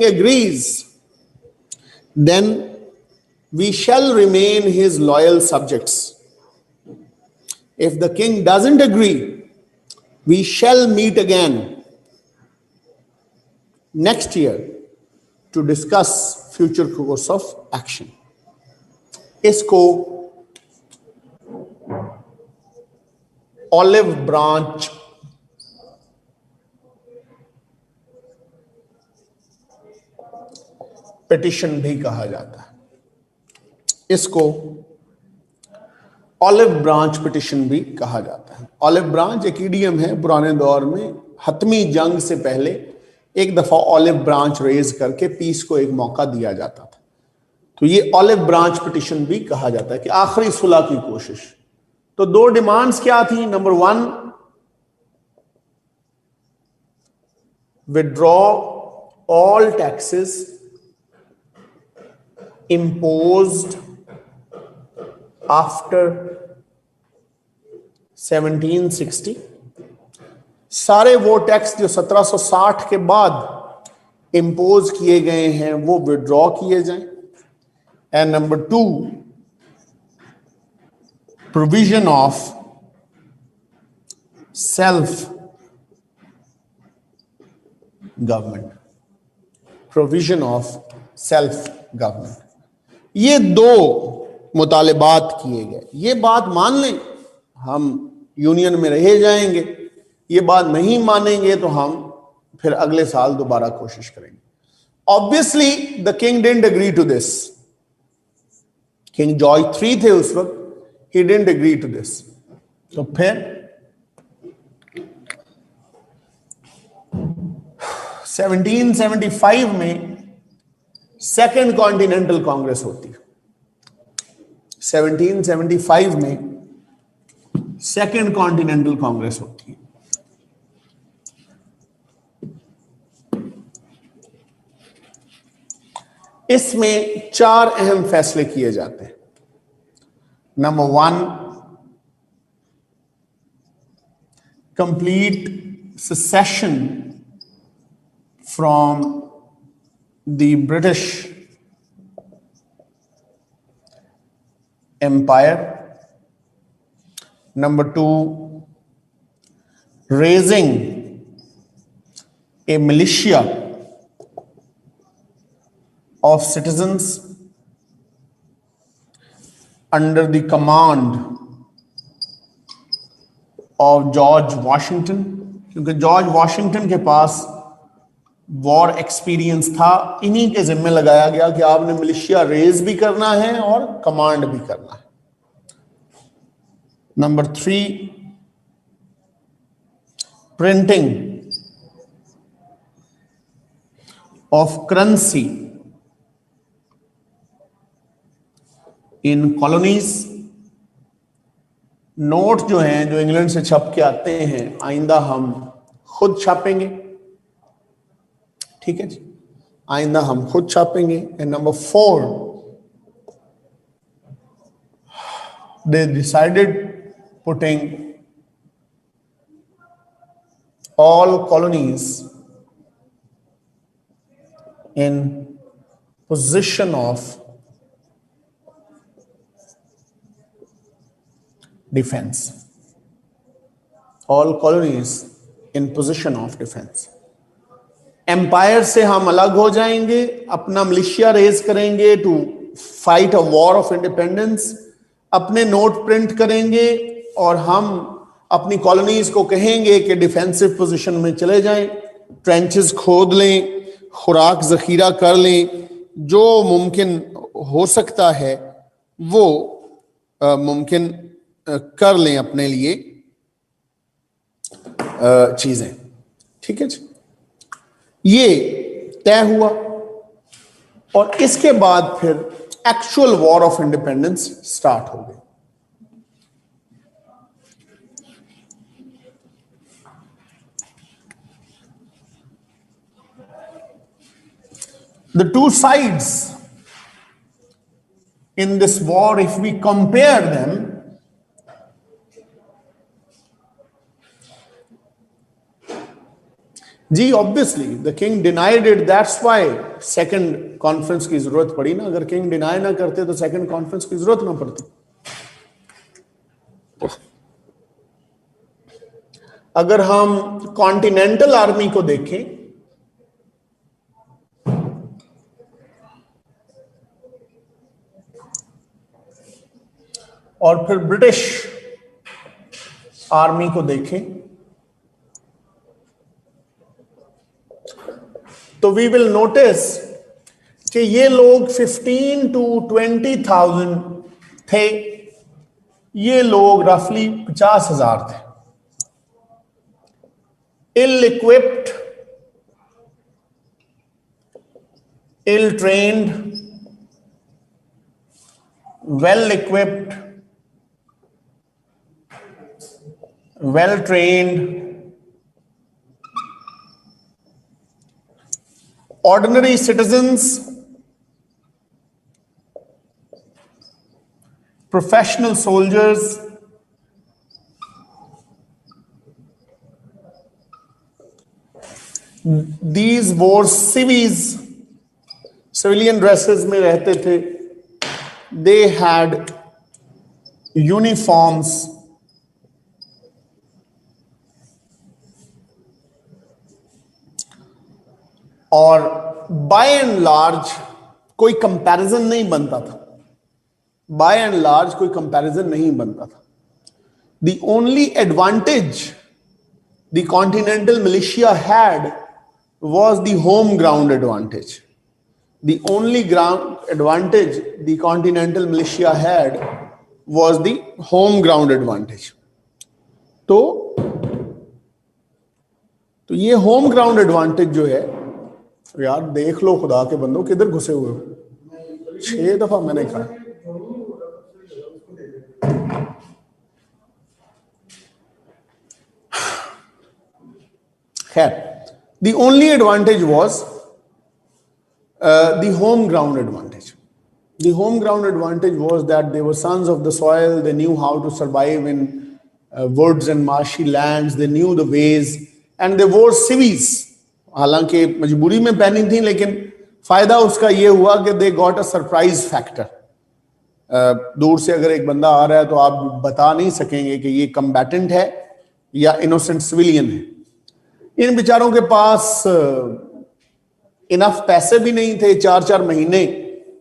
agrees then we shall remain his loyal subjects, if the king doesn't agree we shall meet again next year to discuss future course of action. इसको olive branch petition भी कहा जाता है। इसको olive branch petition भी कहा जाता है। ऑलिव ब्रांच एक इडियम है, पुराने दौर में हतमी जंग से पहले एक दफा ऑलिव ब्रांच रेज करके पीस को एक मौका दिया जाता था, तो ये ऑलिव ब्रांच पिटिशन भी कहा जाता है कि आखिरी सुलह की कोशिश। तो 2 डिमांड्स क्या थी? Number 1, withdraw all taxes imposed after 1760, सारे वो टैक्स जो 1760 के बाद इम्पोज किए गए हैं वो विड्रॉ किए जाएं। And number 2, provision of self government, provision of self government, ये दो मुतालिबात किए गए। ये बात मान लें हम यूनियन में रह जाएंगे, ये बात नहीं मानेंगे तो हम फिर अगले साल दोबारा कोशिश करेंगे। Obviously the king didn't agree to this, king George 3 थे उस वक्त, he didn't agree to this. तो फिर 1775 में सेकेंड कॉन्टिनेंटल कांग्रेस होती है। 1775 में सेकेंड कॉन्टिनेंटल कांग्रेस होती है। इसमें 4 अहम फैसले किए जाते हैं। Number 1, complete secession from the British Empire. Number 2, raising a militia of citizens under the command of George Washington, क्योंकि जॉर्ज वाशिंगटन के पास वॉर एक्सपीरियंस था। इन्हीं के जिम्मे लगाया गया कि आपने मिलिशिया रेज भी करना है और कमांड भी करना है। Number 3, printing of currency in colonies. Note जो हैं, जो इंग्लैंड से छप के आते हैं, आइंदा हम खुद छापेंगे। ठीक है जी, आइंदा हम खुद छापेंगे। And number 4, they decided putting all colonies in position of defence, all colonies in position of defence. Empire से हम अलग हो जाएंगे, अपना मिलिशिया रेज करेंगे to fight a war of independence, अपने नोट प्रिंट करेंगे और हम अपनी कॉलोनीज को कहेंगे कि डिफेंसिव पोजीशन में चले जाएं, ट्रेंचेस खोद लें, खुराक जखीरा कर लें, जो मुमकिन हो सकता है वो मुमकिन कर लें अपने लिए चीजें। ठीक है जी, ये तय हुआ और इसके बाद फिर actual war of independence start हो गई। The two sides in this war, if we compare them, जी obviously the king denied it, that's why second conference की जरूरत पड़ी ना। अगर किंग डिनाई ना करते तो सेकंड कॉन्फ्रेंस की जरूरत ना पड़ती। अगर हम कॉन्टिनेंटल आर्मी को देखें, और फिर ब्रिटिश आर्मी को देखें, तो वी विल नोटिस कि ये लोग 15 to 20,000 थे, ये लोग रफली 50,000 थे। Ill equipped, ill trained, well equipped, well trained, ordinary citizens professional soldiers, these wore civvies, civilian dresses में रहते थे. They had uniforms. और by and large कोई कंपैरिजन नहीं बनता था. By and large कोई कंपैरिजन नहीं बनता था. The only advantage the continental militia had was the home ground advantage. The only ground advantage the continental militia had was the home ground advantage. तो ये होम ग्राउंड एडवांटेज जो है, यार देख लो खुदा के बंदो किधर घुसे हुए हो. 6 दफा मैंने कहा. खैर, the only advantage was the home ground advantage. The home ground advantage was that they were sons of the soil. They knew how to survive in woods and marshy lands. They knew the ways, and they wore civvies. हालांकि मजबूरी में पहनी थी, लेकिन फायदा उसका ये हुआ कि they got a surprise factor. दूर से अगर एक बंदा आ रहा है तो आप बता नहीं सकेंगे कि ये combatant है या innocent civilian है. इन बेचारों के पास इनफ पैसे भी नहीं थे. 4-4 महीने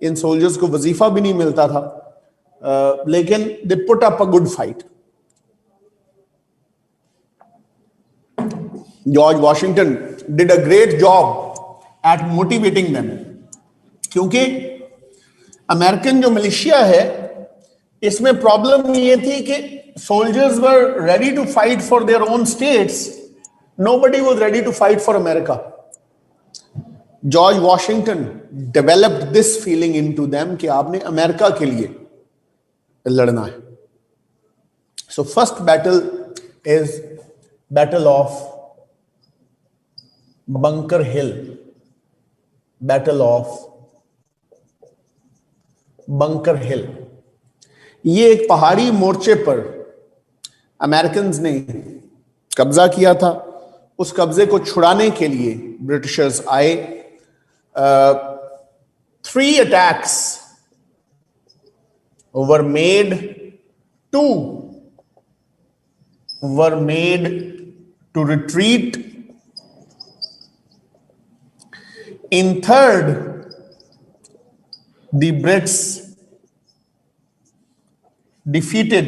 इन सोल्जर्स को वजीफा भी नहीं मिलता था, लेकिन they put up a good fight. George Washington did a great job at motivating them, क्योंकि अमेरिकन जो मिलिशिया है इसमें प्रॉब्लम ये थी कि soldiers were ready to fight for their own states. Nobody was ready to fight for America. George Washington developed this feeling into them कि आपने America के लिए लड़ना है. So first battle is battle of Bunker Hill. Battle of Bunker हिल, ये एक पहाड़ी मोर्चे पर अमेरिकन ने कब्जा किया था. उस कब्जे को छुड़ाने के लिए ब्रिटिशर्स आए. 3 attacks were made. 2 were made to retreat. In third, the Brits defeated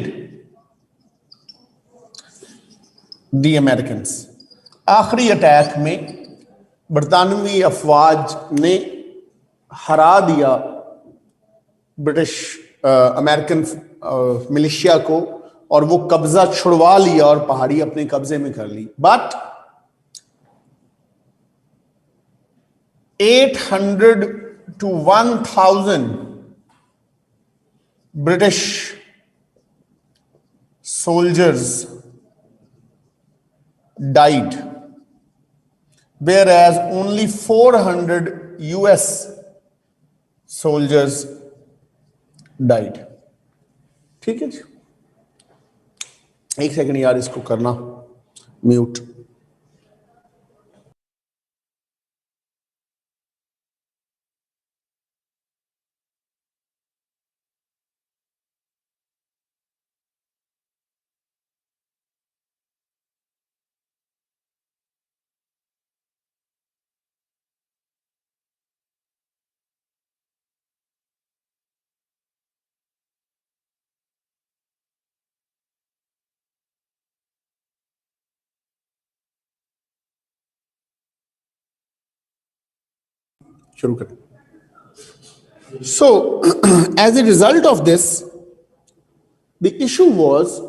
the Americans. आखिरी अटैक में बरतानवी अफवाज ने हरा दिया ब्रिटिश अमेरिकन मिलिशिया को, और वो कब्जा छुड़वा लिया और पहाड़ी अपने कब्जे में कर ली. But 800 to 1000 British soldiers died, whereas only 400 US soldiers died. ठीक है जी, एक सेकंड यार, इसको करना म्यूट. शुरू करें. So, as a result of this, the issue was,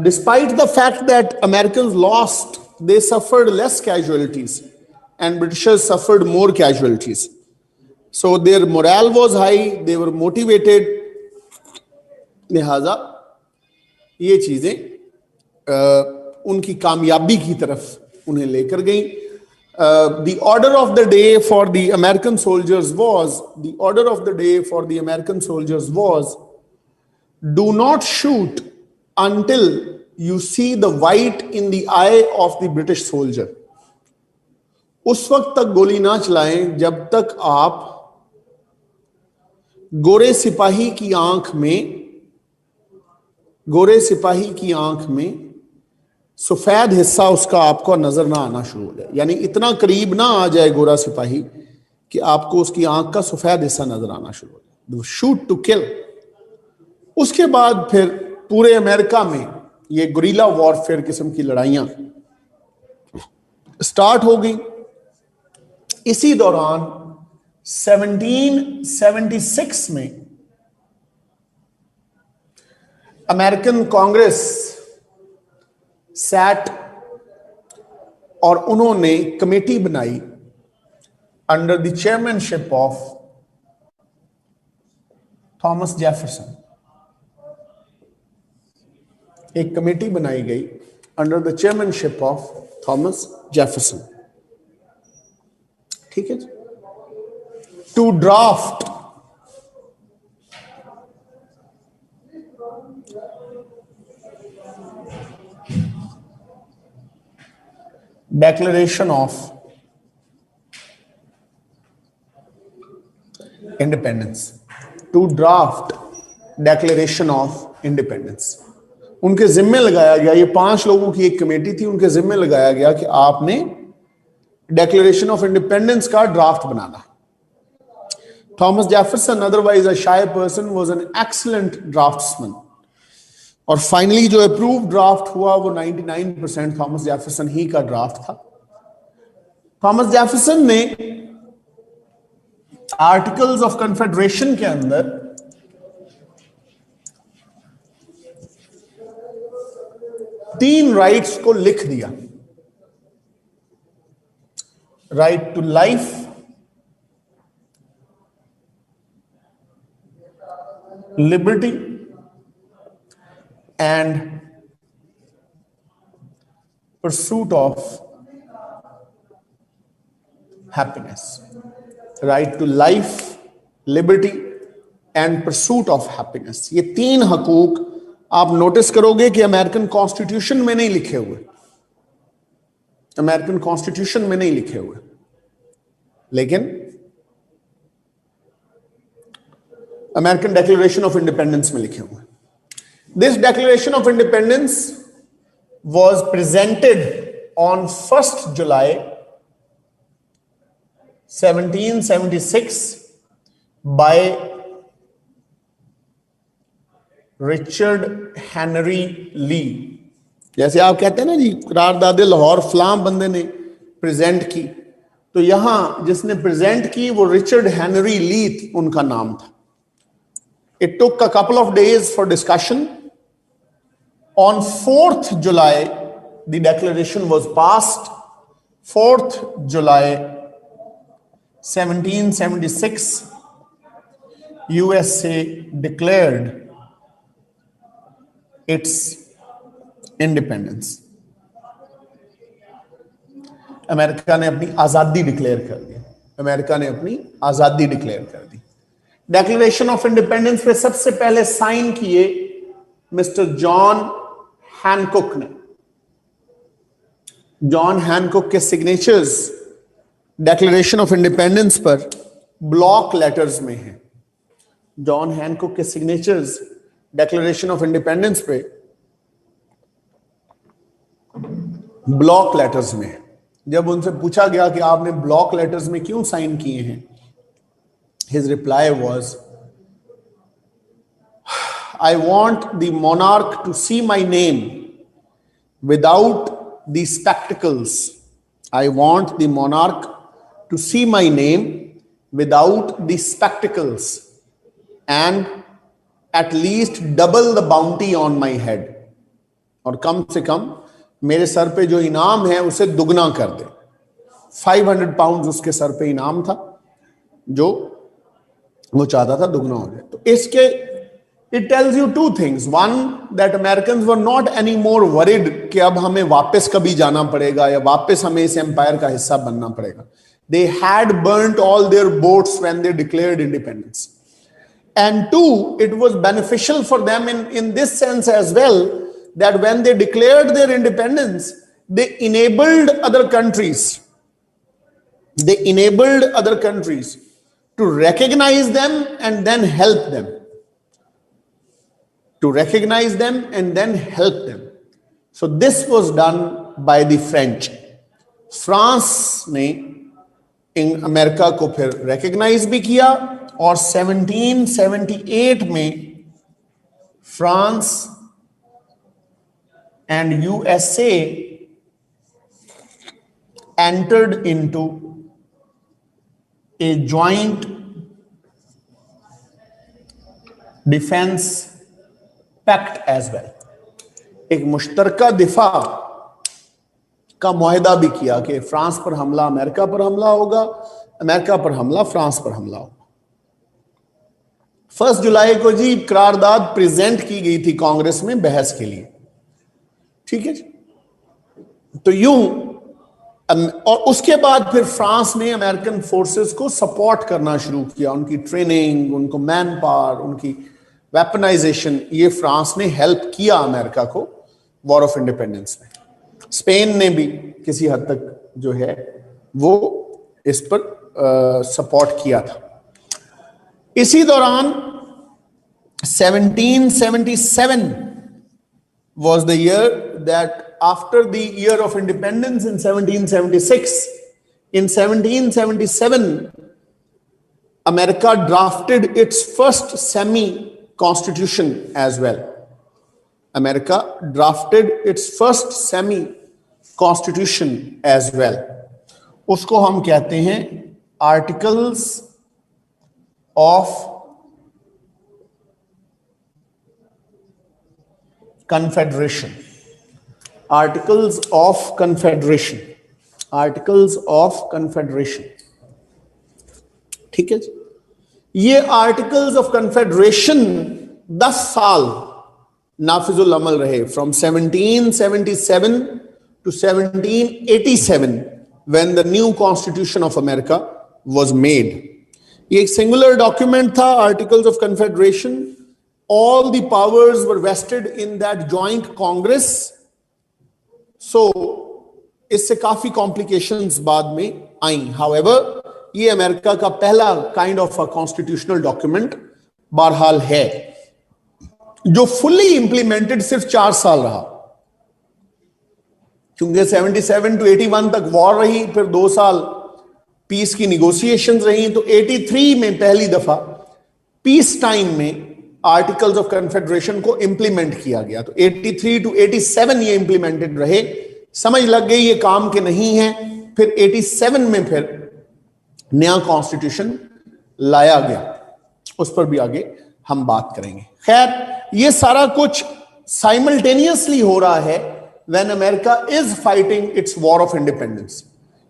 despite the fact that Americans lost, they suffered less casualties, and Britishers suffered more casualties. So their morale was high, they were motivated. लिहाजा ये चीजें उनकी कामयाबी की तरफ उन्हें लेकर गई. The order of the day for the American soldiers was, the order of the day for the American soldiers was, do not shoot until you see the white in the eye of the British soldier. उस वक्त तक गोली ना चलाएं जब तक आप गोरे सिपाही की आंख में सफेद हिस्सा उसका आपको नजर ना आना शुरू हो जाए, यानी इतना करीब ना आ जाए गोरा सिपाही कि आपको उसकी आंख का सफेद हिस्सा नजर आना शुरू हो जाए। Shoot to kill. उसके बाद फिर पूरे अमेरिका में ये गुरिल्ला वॉरफेयर किस्म की लड़ाइयां स्टार्ट हो गई। इसी दौरान 1776 में अमेरिकन कांग्रेस सैट और उन्होंने कमेटी बनाई under the chairmanship of Thomas Jefferson. एक कमेटी बनाई गई under the chairmanship of Thomas Jefferson, ठीक है जी, to draft Declaration of Independence, to draft Declaration of Independence. उनके जिम्मे लगाया गया, ये 5 लोगों की एक कमेटी थी, उनके जिम्मे लगाया गया कि आपने डेक्लेरेशन ऑफ इंडिपेंडेंस का ड्राफ्ट बनाना। Thomas Jefferson, otherwise a shy person, was an excellent draftsman, और फाइनली जो अप्रूव ड्राफ्ट हुआ वो 99% थॉमस जेफरसन ही का ड्राफ्ट था। थॉमस जेफरसन ने आर्टिकल्स ऑफ कन्फेडरेशन के अंदर तीन राइट्स को लिख दिया: right to life, liberty and pursuit of happiness. Right to life, liberty and pursuit of happiness. ये 3 हकूक आप नोटिस करोगे कि अमेरिकन कॉन्स्टिट्यूशन में नहीं लिखे हुए, अमेरिकन कॉन्स्टिट्यूशन में नहीं लिखे हुए, लेकिन अमेरिकन डिक्लेरेशन ऑफ इंडिपेंडेंस में लिखे हुए। This Declaration of Independence was presented on 1st July 1776 by Richard Henry Lee. जैसे आप कहते हैं ना जी, करारदादे लाहौर फलाम बंदे ने प्रेजेंट की, तो यहां जिसने प्रेजेंट की वो रिचर्ड हेनरी ली उनका नाम था। It took a couple of days for discussion. On 4th July, the declaration was passed. 4th July 1776, USA declared its independence. America ने अपनी आजादी डिक्लेयर कर दी। अमेरिका ने अपनी आजादी डिक्लेयर कर दी। डेक्लेरेशन ऑफ इंडिपेंडेंस पे सबसे पहले साइन किए मिस्टर जॉन हैनकुक ने। जॉन हैनकुक के सिग्नेचर्स डेक्लेरेशन ऑफ इंडिपेंडेंस पर ब्लॉक लेटर्स में हैं। जॉन हैनकुक के सिग्नेचर्स डेक्लेरेशन ऑफ इंडिपेंडेंस पे ब्लॉक लेटर्स में हैं। जब उनसे पूछा गया कि आपने ब्लॉक लेटर्स में क्यों साइन किए हैं, his reply was, I want the monarch to see my name without the spectacles. I want the monarch to see my name without the spectacles and at least double the bounty on my head. और कम से कम मेरे sir पे जो इनाम है उसे दुगना कर दे। 500 पाउंड उसके सर पे इनाम था जो वो चाहता था दुगना हो जाए। तो इसके It tells you two things. One, that Americans were not anymore worried कि अब हमें वापस कभी जाना पड़ेगा या वापस हमें इस एम्पायर का हिस्सा बनना पड़ेगा. They had burnt all their boats when they declared independence. And two, it was beneficial for them in this sense as well, that when they declared their independence, they enabled other countries. They enabled other countries to recognize them and then help them. To recognize them and then help them. So this was done by the French. France ने in America को फिर recognize भी किया और 1778 में France and USA entered into a joint defense pact as well. एक मुश्तरका दिफा का मुआहदा भी किया कि फ्रांस पर हमला अमेरिका पर हमला होगा, अमेरिका पर हमला फ्रांस पर हमला होगा. 1 जुलाई को जी करारदाद प्रेजेंट की गई थी कांग्रेस में बहस के लिए. ठीक है जी. तो यूं और उसके बाद फिर फ्रांस ने अमेरिकन फोर्सेस को सपोर्ट करना शुरू किया. उनकी ट्रेनिंग, उनको मैन पावर, उनकी वेपनाइजेशन, ये फ्रांस ने हेल्प किया अमेरिका को वॉर ऑफ इंडिपेंडेंस में. स्पेन ने भी किसी हद तक जो है वो इस पर सपोर्ट किया था. इसी दौरान 1777 was the year that after the year of independence in 1776, in 1777 America drafted its first semi-constitution as well. America drafted its first semi-constitution as well. उसको हम कहते हैं Articles of Confederation. Articles of Confederation. Articles of Confederation. ठीक है जी. ये Articles of Confederation 10 साल नाफिजुल अमल रहे, from 1777 to 1787 when the new Constitution of America was made. ये एक singular document था, Articles of Confederation. All the powers were vested in that joint Congress. So इससे काफी complications बाद में आई. However, ये अमेरिका का पहला kind of a constitutional document बहरहाल है जो fully implemented सिर्फ 4 साल रहा, क्योंकि 77 to 81 तक वॉर रही, फिर 2 साल पीस की निगोशिएशंस रही. तो 83 में पहली दफा पीस टाइम में आर्टिकल्स ऑफ कन्फेडरेशन को इंप्लीमेंट किया गया. तो 83 to 87 ये इंप्लीमेंटेड रहे. समझ लग गई ये काम के नहीं है. फिर 87 में फिर नया कॉन्स्टिट्यूशन लाया गया, उस पर भी आगे हम बात करेंगे. खैर, ये सारा कुछ साइमल्टेनियसली हो रहा है when America is fighting it's war of independence.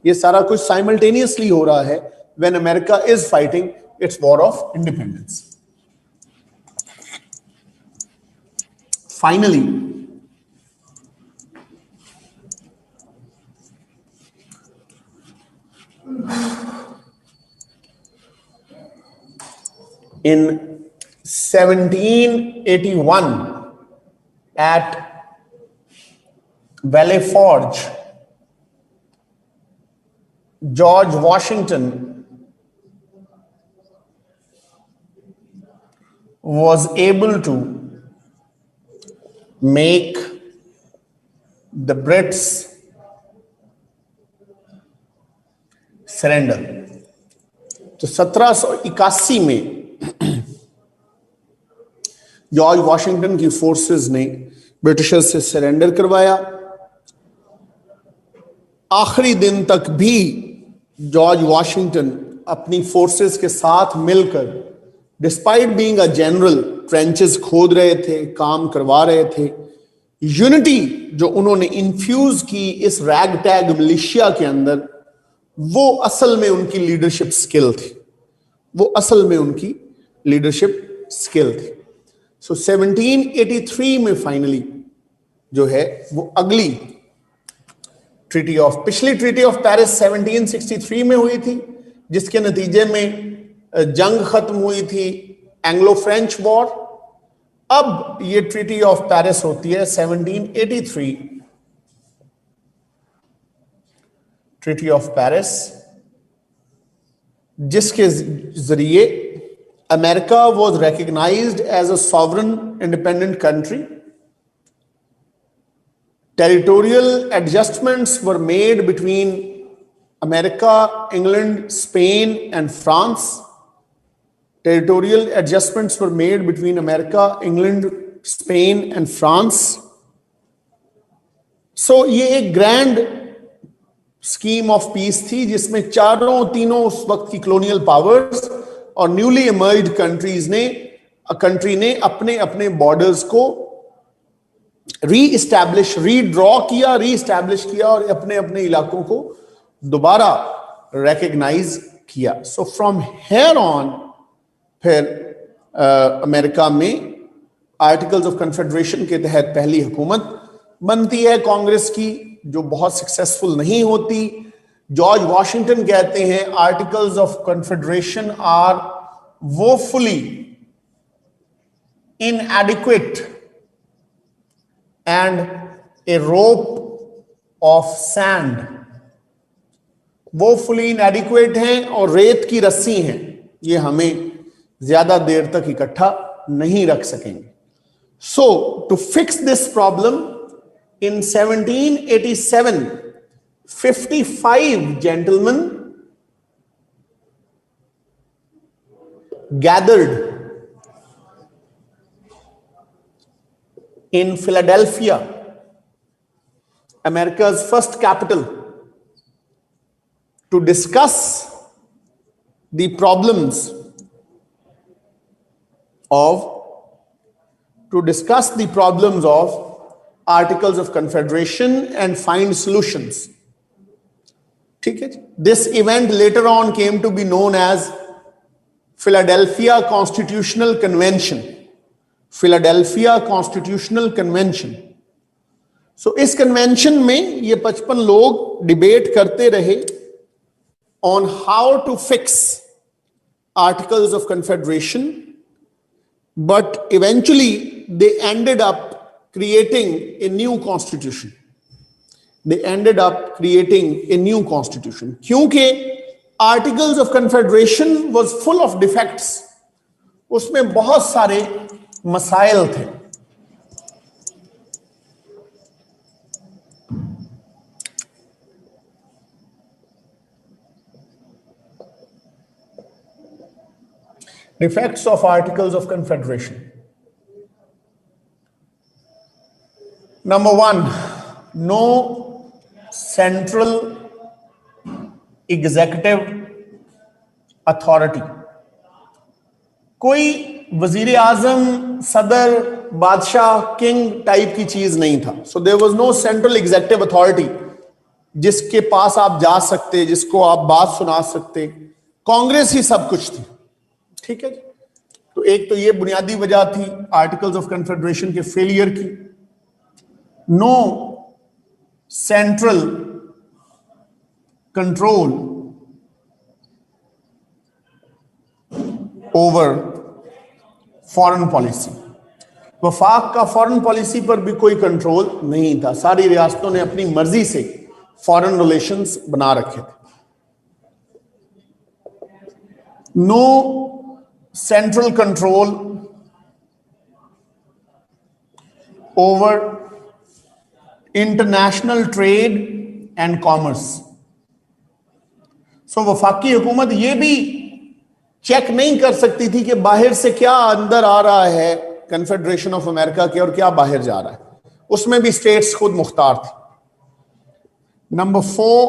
ये सारा कुछ साइमल्टेनियसली हो रहा है when America is fighting it's war of independence. Finally, in 1781 at Valley Forge, George Washington was able to make the Brits surrender. तो 1781 में George Washington की forces ने ब्रिटिशर्स से सरेंडर करवाया. आखिरी दिन तक भी जॉर्ज वॉशिंगटन अपनी फोर्सेस के साथ मिलकर, despite being a general, trenches खोद रहे थे, काम करवा रहे थे. यूनिटी जो उन्होंने इन्फ्यूज की इस रैग टैग मिलिशिया के अंदर, वो असल में उनकी लीडरशिप स्किल थी. वो असल में उनकी लीडरशिप स्किल थी. सो 1783 में फाइनली जो है वो अगली ट्रीटी ऑफ, पिछली ट्रीटी ऑफ पेरिस 1763 में हुई थी, जिसके नतीजे में जंग खत्म हुई थी, एंग्लो फ्रेंच वॉर। अब ये ट्रीटी ऑफ पेरिस होती है 1783, ट्रीटी ऑफ पेरिस, जिसके जरिए America was recognized as a sovereign independent country. Territorial adjustments were made between America, England, Spain, and France. Territorial adjustments were made between America, England, Spain, and France. So ये एक grand scheme of peace थी, जिसमें तीनों उस वक्त की colonial powers और newly emerged country ने अपने अपने बॉर्डर्स को रीइस्टैब्लिश किया और अपने अपने इलाकों को दोबारा रिकॉग्नाइज किया। सो फ्रॉम हेयर ऑन फिर अमेरिका में आर्टिकल्स ऑफ कन्फेडरेशन के तहत पहली हुकूमत बनती है कांग्रेस की, जो बहुत सक्सेसफुल नहीं होती। जॉर्ज वॉशिंगटन कहते हैं Articles of Confederation are woefully inadequate and a rope of sand, woefully inadequate हैं और रेत की रस्सी हैं, ये हमें ज्यादा देर तक इकट्ठा नहीं रख सकेंगे। So to fix this problem in 1787, 55 gentlemen gathered in Philadelphia, America's first capital, to discuss the problems of Articles of Confederation and find solutions. ठीक है। This event later on came to be known as Philadelphia Constitutional Convention. Philadelphia Constitutional Convention. So इस convention में ये 55 लोग debate करते रहे on how to fix Articles of Confederation, but eventually they ended up creating a new constitution. क्योंकि Articles of Confederation was full of defects, उसमें बहुत सारे मसाइल थे। Defects of Articles of Confederation. Number one, no central executive authority. कोई वजीर आजम, सदर, बादशाह, किंग टाइप की चीज नहीं था। So there was no central executive authority जिसके पास आप जा सकते, जिसको आप बात सुना सकते। कांग्रेस ही सब कुछ थी। ठीक है। तो एक तो ये बुनियादी वजह थी आर्टिकल्स ऑफ कन्फेडरेशन के फेलियर की। No central control over foreign policy. वफाक का फॉरेन पॉलिसी पर भी कोई कंट्रोल नहीं था। सारी रियासतों ने अपनी मर्जी से फॉरेन रिलेशंस बना रखे थे। No central control over international trade and commerce. So वफाकी हुकूमत ये भी चेक नहीं कर सकती थी कि बाहर से क्या अंदर आ रहा है कन्फेडरेशन ऑफ अमेरिका के और क्या बाहर जा रहा है। उसमें भी स्टेट्स खुद मुख्तार थी। Number 4,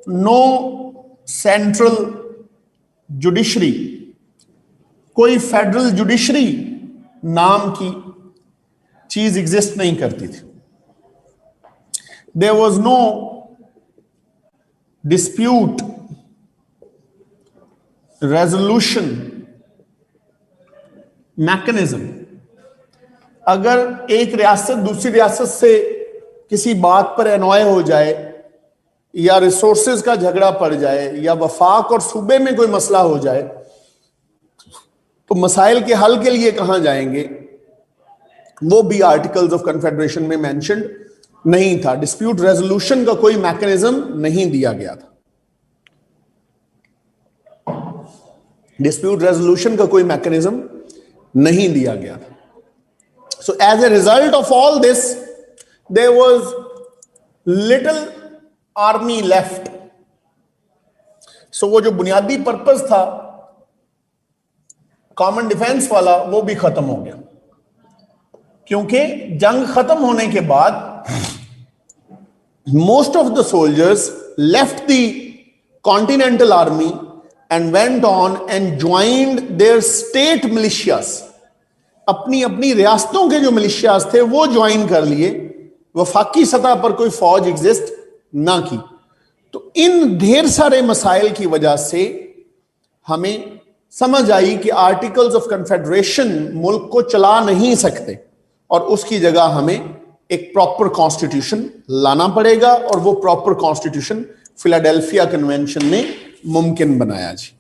no central judiciary. कोई फेडरल जुडिशरी नाम की चीज एग्जिस्ट नहीं करती थी। There was no dispute resolution mechanism अगर एक रियासत दूसरी रियासत से किसी बात पर एनॉय हो जाए, या रिसोर्सेज का झगड़ा पड़ जाए, या वफाक और सूबे में कोई मसला हो जाए, तो मसाइल के हल के लिए कहां जाएंगे, वो भी आर्टिकल्स ऑफ कन्फेडरेशन में मेंशन्ड नहीं था। डिस्प्यूट रेजोल्यूशन का कोई मैकेनिज्म नहीं दिया गया था। डिस्प्यूट रेजोल्यूशन का कोई मैकेनिज्म नहीं दिया गया था। So as a result of all this, there was little army left. So वो जो बुनियादी पर्पस था कॉमन डिफेंस वाला, वो भी खत्म हो गया, क्योंकि जंग खत्म होने के बाद most of the soldiers left the continental army and went on and joined their state militias. अपनी अपनी रियासतों के जो मिलिशियाज थे वो ज्वाइन कर लिए, वफाकी सतह पर कोई फौज एग्जिस्ट ना की। तो इन ढेर सारे मसाइल की वजह से हमें समझ आई कि आर्टिकल्स ऑफ कन्फेडरेशन मुल्क को चला नहीं सकते, और उसकी जगह हमें एक प्रॉपर कॉन्स्टिट्यूशन लाना पड़ेगा, और वो प्रॉपर कॉन्स्टिट्यूशन फिलाडेल्फिया कन्वेंशन ने मुमकिन बनाया जी।